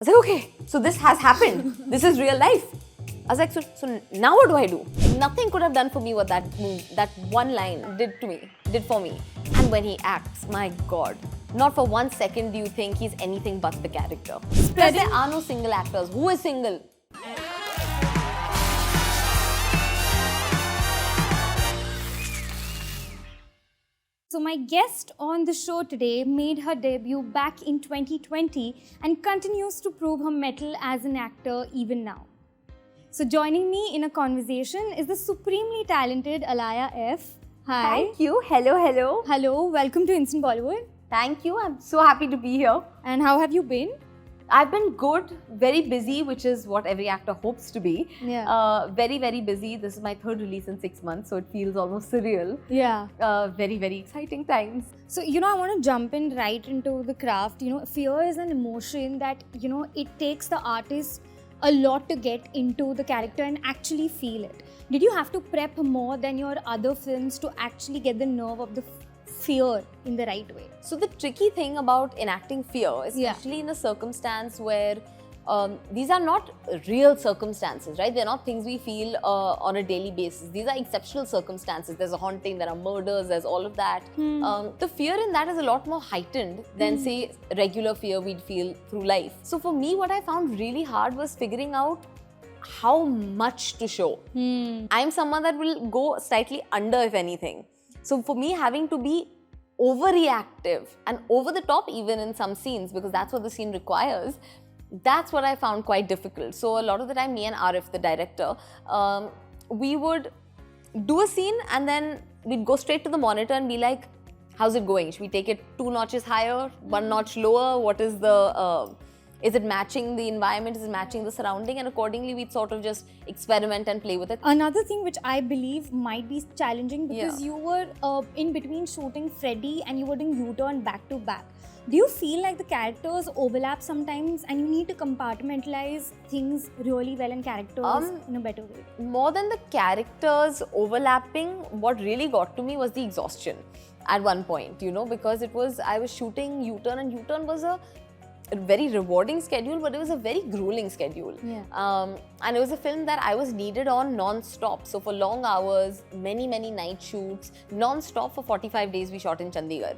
was like, okay, so this has happened. This is real life. I was like, so now what do I do? Nothing could have done for me what that one line did for me. And when he acts, my God, not for 1 second do you think he's anything but the character. Plus, there are no single actors. Who is single? So my guest on the show today made her debut back in 2020 and continues to prove her mettle as an actor even now. So joining me in a conversation is the supremely talented Alaya F. Hi. Thank you. Hello, hello. Hello, welcome to Instant Bollywood. Thank you. I'm so happy to be here. And how have you been? I've been good, very busy, which is what every actor hopes to be. Yeah. Very, very busy. This is my 3rd release in 6 months, so it feels almost surreal. Yeah. Very, very exciting times. So, I want to jump in right into the craft. Fear is an emotion that, it takes the artist a lot to get into the character and actually feel it. Did you have to prep more than your other films to actually get the nerve of the fear in the right way? So the tricky thing about enacting fear, especially in a circumstance where these are not real circumstances, right? They're not things we feel on a daily basis. These are exceptional circumstances. There's a haunting, there are murders, there's all of that. The fear in that is a lot more heightened than, say, regular fear we'd feel through life. So for me, what I found really hard was figuring out how much to show. I'm someone that will go slightly under, if anything. So for me, having to be overreactive and over the top even in some scenes, because that's what the scene requires, that's what I found quite difficult. So a lot of the time, me and Arif, the director, we would do a scene and then we'd go straight to the monitor and be like, how's it going? Should we take it 2 notches higher, 1 notch lower? What is the... is it matching the environment? Is it matching the surrounding? And accordingly, we'd sort of just experiment and play with it. Another thing which I believe might be challenging because you were in between shooting Freddy and you were doing U-turn back to back. Do you feel like the characters overlap sometimes and you need to compartmentalize things really well in characters in a better way? More than the characters overlapping, what really got to me was the exhaustion at one point, because I was shooting U-turn and U-turn was a very rewarding schedule, but it was a very grueling schedule. Yeah. And it was a film that I was needed on non-stop. So for long hours, many night shoots, non-stop for 45 days we shot in Chandigarh.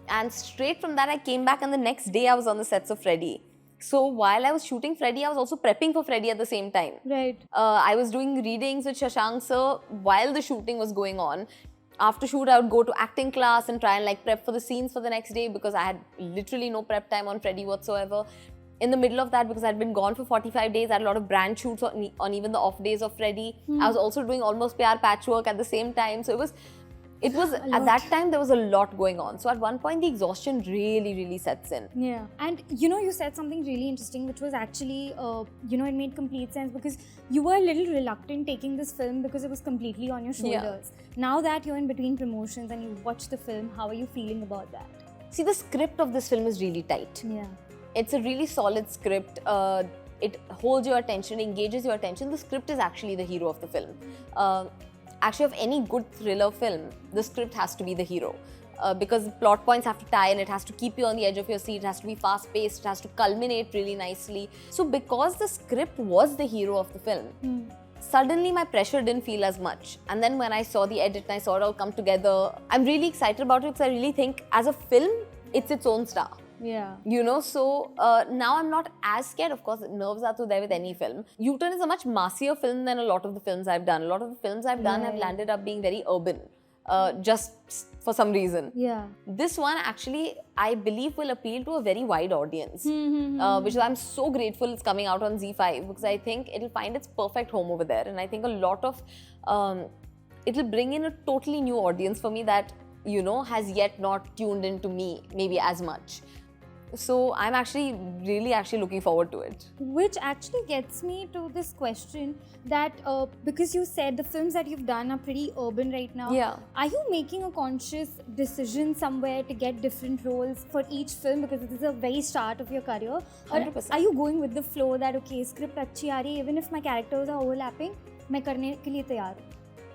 And straight from that I came back and the next day I was on the sets of Freddy. So while I was shooting Freddy, I was also prepping for Freddy at the same time. Right. I was doing readings with Shashank sir while the shooting was going on. After shoot, I would go to acting class and try and prep for the scenes for the next day because I had literally no prep time on Freddy whatsoever. In the middle of that, because I'd been gone for 45 days, I had a lot of brand shoots on even the off days of Freddy. I was also doing almost PR patchwork at the same time. So it was at that time there was a lot going on. So at one point the exhaustion really sets in. Yeah. And you said something really interesting which was actually it made complete sense because you were a little reluctant taking this film because it was completely on your shoulders. Yeah. Now that you're in between promotions and you watch the film, how are you feeling about that? See, the script of this film is really tight. Yeah. It's a really solid script. It holds your attention, engages your attention. The script is actually the hero of the film. Actually, of any good thriller film, the script has to be the hero because plot points have to tie and it has to keep you on the edge of your seat, it has to be fast-paced, it has to culminate really nicely. So because the script was the hero of the film, suddenly my pressure didn't feel as much. And then when I saw the edit and I saw it all come together, I'm really excited about it because I really think as a film, it's its own star. Yeah. So now I'm not as scared. Of course, nerves are there with any film. U-turn is a much massier film than a lot of the films I've done. A lot of the films I've done have landed up being very urban, just for some reason. Yeah. This one actually, I believe, will appeal to a very wide audience, which I'm so grateful it's coming out on Z5 because I think it'll find its perfect home over there. And I think a lot of, it'll bring in a totally new audience for me that, has yet not tuned into me maybe as much. So I'm actually really looking forward to it. Which actually gets me to this question that because you said the films that you've done are pretty urban right now. Yeah. Are you making a conscious decision somewhere to get different roles for each film because this is the very start of your career? 100%. Are you going with the flow that okay, script achhi aa rahi, even if my characters are overlapping, main karne ke liye tayar hu?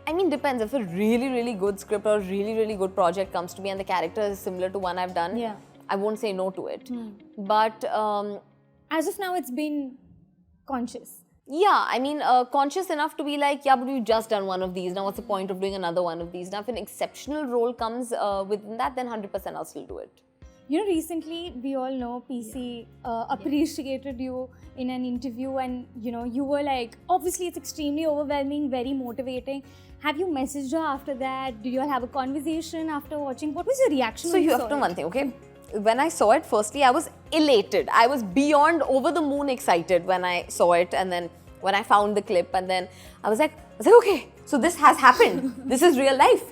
I mean, depends. If a really good script or really good project comes to me and the character is similar to one I've done, I won't say no to it. But as of now, it's been conscious. Yeah, I mean, conscious enough to be like, yeah, but we've just done one of these. Now, what's the point of doing another one of these? Now, if an exceptional role comes within that, then 100% I'll still do it. You know, recently, we all know PC appreciated you in an interview, and you know, you were like, obviously, it's extremely overwhelming, very motivating. Have you messaged her after that? Did you all have a conversation after watching? What was your reaction? So, you have to know one thing, okay? When I saw it, firstly, I was elated. I was beyond over the moon excited when I saw it, and then when I found the clip, and then I was like, okay, so this has happened. This is real life.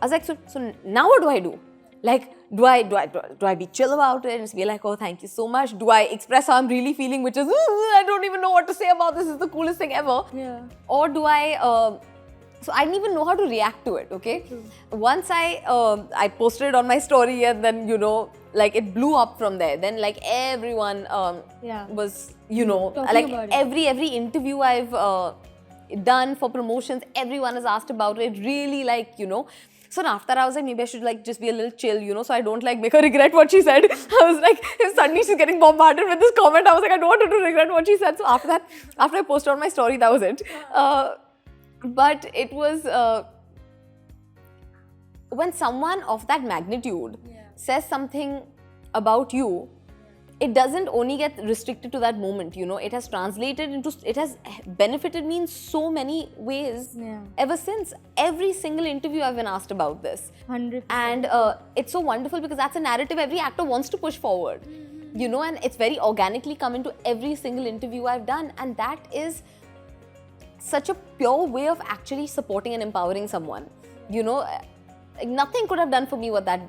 I was like, so now what do I do? Like, do I be chill about it and just be like, oh, thank you so much? Do I express how I'm really feeling, which is, I don't even know what to say about this. This is the coolest thing ever. Yeah. Or do I, so I didn't even know how to react to it, okay? True. Once I posted it on my story, and then, you know, like it blew up from there. Then like everyone was, you know, talking like about it. every interview I've done for promotions, everyone has asked about it. Really, like, you know. So after I was like, maybe I should like just be a little chill, you know, so I don't like make her regret what she said. I was like, if suddenly she's getting bombarded with this comment, I was like, I don't want her to regret what she said. So after that, after I posted on my story, that was it. But it was when someone of that magnitude says something about you, it doesn't only get restricted to that moment, you know, it has translated into, it has benefited me in so many ways ever since. Every single interview I've been asked about this. 100%. And it's so wonderful because that's a narrative every actor wants to push forward, you know, and it's very organically come into every single interview I've done. And that is such a pure way of actually supporting and empowering someone, you know. Nothing could have done for me what that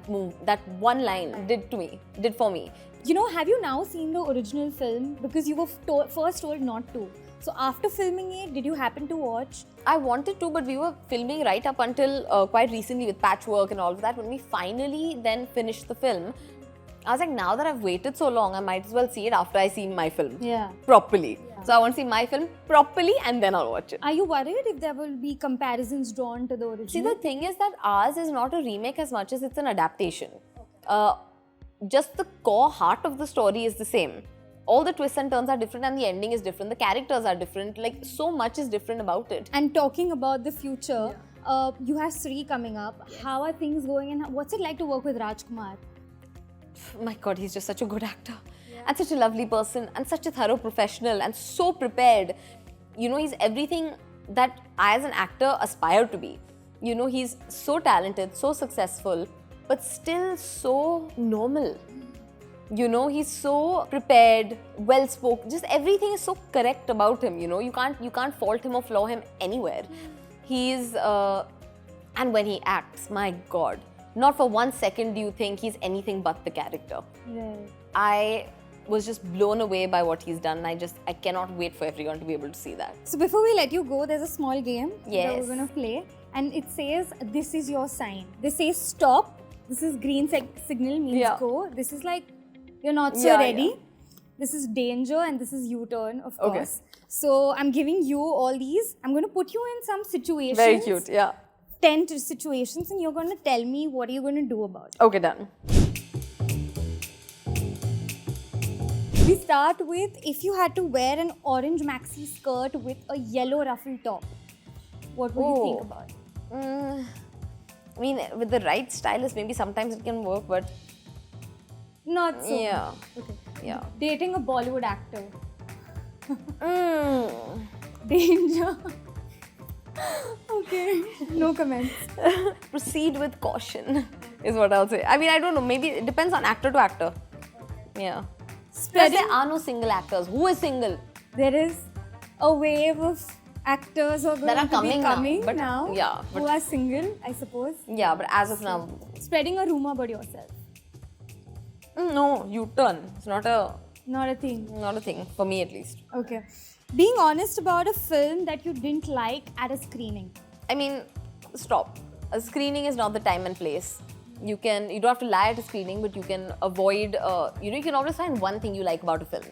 one line did for me. You know, have you now seen the original film? Because you were first told not to. So after filming it, did you happen to watch? I wanted to, but we were filming right up until quite recently with patchwork and all of that. When we finally then finished the film, I was like, now that I've waited so long, I might as well see it after I see my film properly. Yeah. So I want to see my film properly and then I'll watch it. Are you worried if there will be comparisons drawn to the original? See, the thing is that ours is not a remake as much as it's an adaptation. Okay. Just the core heart of the story is the same. All the twists and turns are different and the ending is different. The characters are different. Like, so much is different about it. And talking about the future, you have Sri coming up. Yes. How are things going and what's it like to work with Rajkummar? My God, he's just such a good actor and such a lovely person and such a thorough professional and so prepared. You know, he's everything that I as an actor aspire to be. You know, he's so talented, so successful, but still so normal. You know, he's so prepared, well-spoken, just everything is so correct about him, you know. You can't fault him or flaw him anywhere. He's, and when he acts, my God, not for 1 second do you think he's anything but the character. Right. I was just blown away by what he's done. I cannot wait for everyone to be able to see that. So before we let you go, there's a small game that we're going to play. And it says, this is your sign. This says stop. This is green signal means go. This is like, you're not so ready. Yeah. This is danger and this is U-turn, of course. So I'm giving you all these. I'm going to put you in some situations. Very cute, 10 situations and you're going to tell me what are you going to do about it. Okay, done. We start with, if you had to wear an orange maxi skirt with a yellow ruffle top, what would you think about it? I mean, with the right stylist, maybe sometimes it can work, but... Not so. Yeah. Okay. Yeah. Dating a Bollywood actor. Danger. Okay. No comments. Proceed with caution is what I'll say. I mean, I don't know. Maybe it depends on actor to actor. Yeah. Plus, there are no single actors. Who is single? There is a wave of actors who are going to be coming now. Yeah. Who are single, I suppose. Yeah, but as of now... Spreading a rumor about yourself. No, U-turn. It's not a... Not a thing. Not a thing, for me at least. Okay. Being honest about a film that you didn't like at a screening. I mean, stop. A screening is not the time and place. You don't have to lie at a screening, but you can avoid, you can always find one thing you like about a film.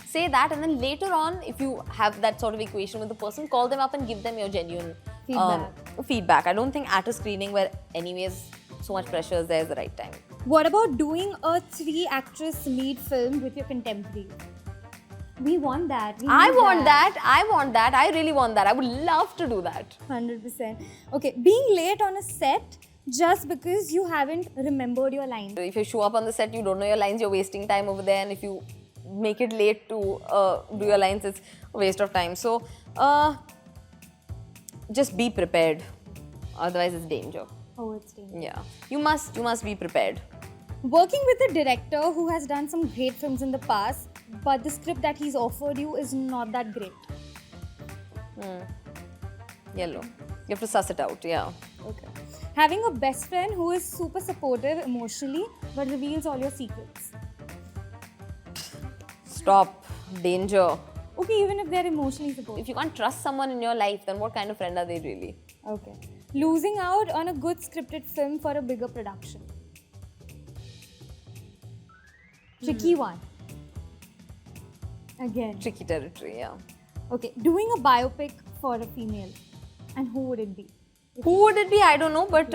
Say that, and then later on, if you have that sort of equation with the person, call them up and give them your genuine feedback. I don't think at a screening where anyways so much pressure is there is the right time. What about doing a 3-actress lead film with your contemporary? We want that. We I need want that. I want that. I really want that. I would love to do that. 100%. Okay, being late on a set just because you haven't remembered your lines. If you show up on the set, you don't know your lines, you're wasting time over there. And if you make it late to do your lines, it's a waste of time. So, just be prepared. Otherwise, it's danger. Oh, it's dangerous. Yeah. You must be prepared. Working with a director who has done some great films in the past, but the script that he's offered you is not that great. Yellow. You have to suss it out, yeah. Okay. Having a best friend who is super supportive emotionally but reveals all your secrets. Stop. Danger. Okay, even if they're emotionally supportive. If you can't trust someone in your life, then what kind of friend are they really? Okay. Losing out on a good scripted film for a bigger production. Tricky one. Again. Tricky territory, yeah. Okay, doing a biopic for a female. And who would it be? Who would it be? I don't know, but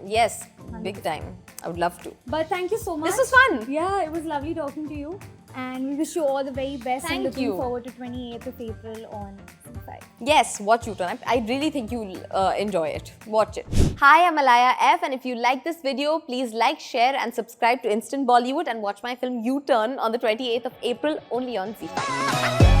yes, big time. I would love to. But thank you so much. This was fun. Yeah, it was lovely talking to you. And we wish you all the very best. Thank and looking you. forward to 28th of April on C5. Yes, watch U-Turn. I really think you'll enjoy it. Watch it. Hi, I'm Alaya F, and if you like this video, please like, share and subscribe to Instant Bollywood and watch my film U-Turn on the 28th of April only on C5.